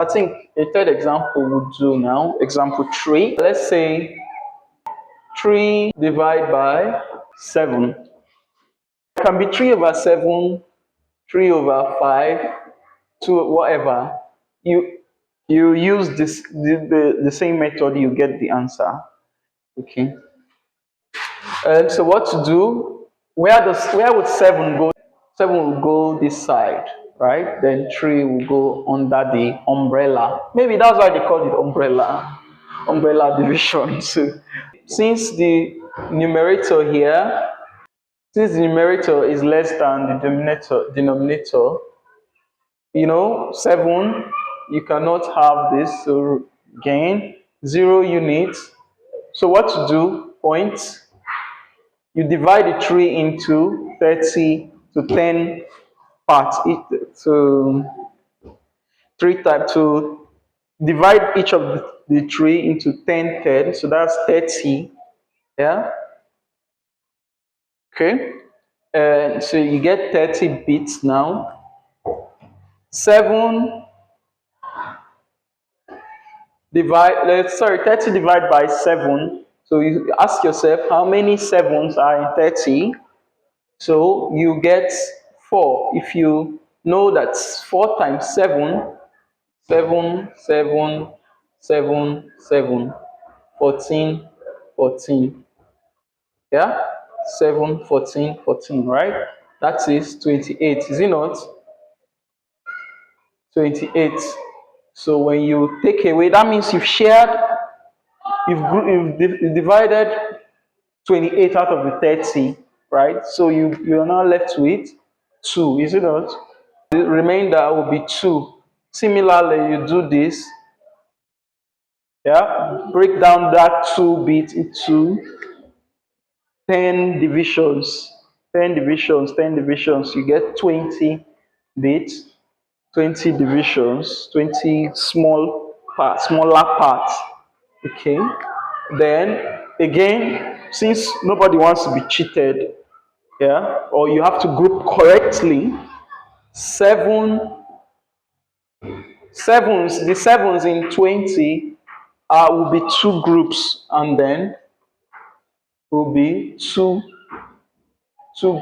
I think a third example would do now. Example 3. Let's say 3 divided by 7. It can be 3 over 7, 3 over 5, 2, whatever. You you use the same method, you get the answer. Okay. And so what to do? Where would 7 go? 7 will go this side, right? Then 3 will go under the umbrella. Maybe that's why they call it umbrella division. So since the numerator here, since the numerator is less than the denominator, 7, you cannot have this. So again, 0 units. So what to do? Point. You divide the 3 into 30 to 10 parts. To 3 times to divide each of the 3 into 10 thirds. So that's 30. Yeah. Okay. So you get 30 bits now. 7 30 divided by 7. So you ask yourself how many 7s are in 30. So you get 4. If you know that 4 times 7, 7, 7, 7, 7, 14, 14. Yeah? 7, 14, 14, right? That is 28. Is it not? 28. So when you take away, that means you've divided 28 out of the 30, right? So you're now left with 2, is it not? The remainder will be 2. Similarly, you do this, yeah? Break down that 2 bit into 10 divisions. 10 divisions, 10 divisions, you get 20 bits, 20 divisions, 20 smaller parts. Okay. Then again, since nobody wants to be cheated, yeah, or you have to group correctly, seven sevens, the sevens in 20 will be 2 groups, and then will be two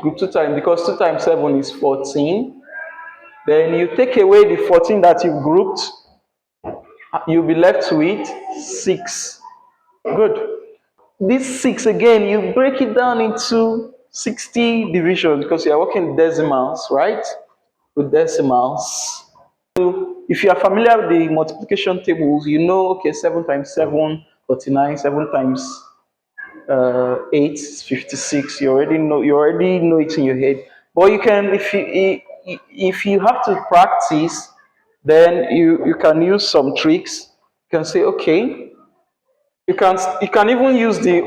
groups, 2 times, because 2 times 7 is 14. Then you take away the 14 that you grouped, you'll be left with 6. Good. This 6 again, you break it down into 60 divisions because you are working decimals, right? With decimals. So if you are familiar with the multiplication tables, you know, okay, 7 times 7, 49, 7 times 8 is 56. You already know it in your head. But you can, if you have to practice, then you can use some tricks. You can say, okay, you can even use the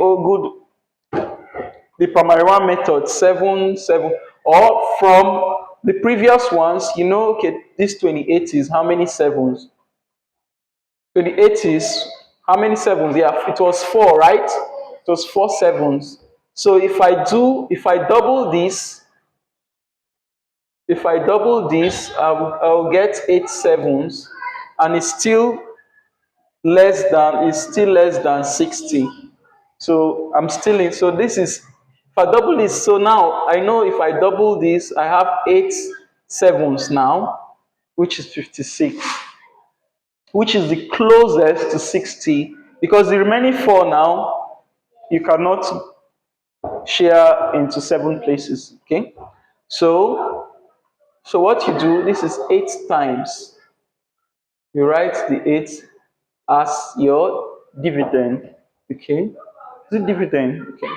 primary one method, 7 7, or from the previous ones, okay, this 28 is how many sevens? 28 is how many sevens? Yeah, it was 4, right? It was 4 sevens. So if I double this, I'll get 8 sevens, and it's still less than 60. So I'm still in. So this is, if I double this, so now I know if I double this, I have 8 sevens now, which is 56, which is the closest to 60, because the remaining 4 now, you cannot share into 7 places. Okay. So what you do, this is 8 times. You write the 8 as your dividend. Okay. The dividend. Okay.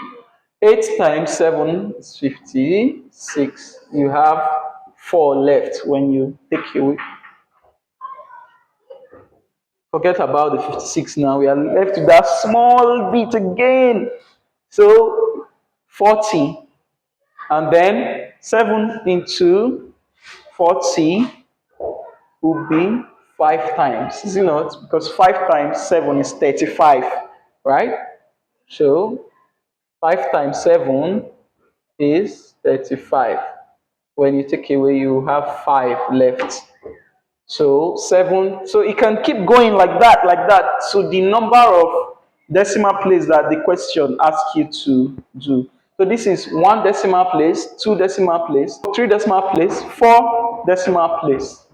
8 times 7 is 56. You have 4 left when you take away. Forget about the 56 now. We are left with that small bit again. So 40. And then 7 into 40 will be 5 times. Is it not? Because 5 times 7 is 35. Right? So 5 times 7 is 35. When you take away, you have 5 left. So 7, so it can keep going like that, like that. So the number of decimal place that the question asks you to do. So this is 1 decimal place, 2 decimal place, 3 decimal place, 4 decimal place.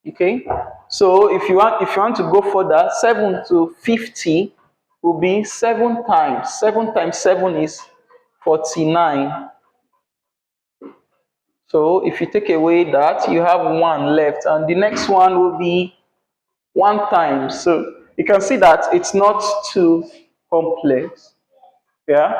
Okay. So if you want to go further, 7 to 50 will be 7 times. 7 times 7 is 49. So if you take away that, you have 1 left, and the next one will be 1 times. So you can see that it's not too complex. Yeah.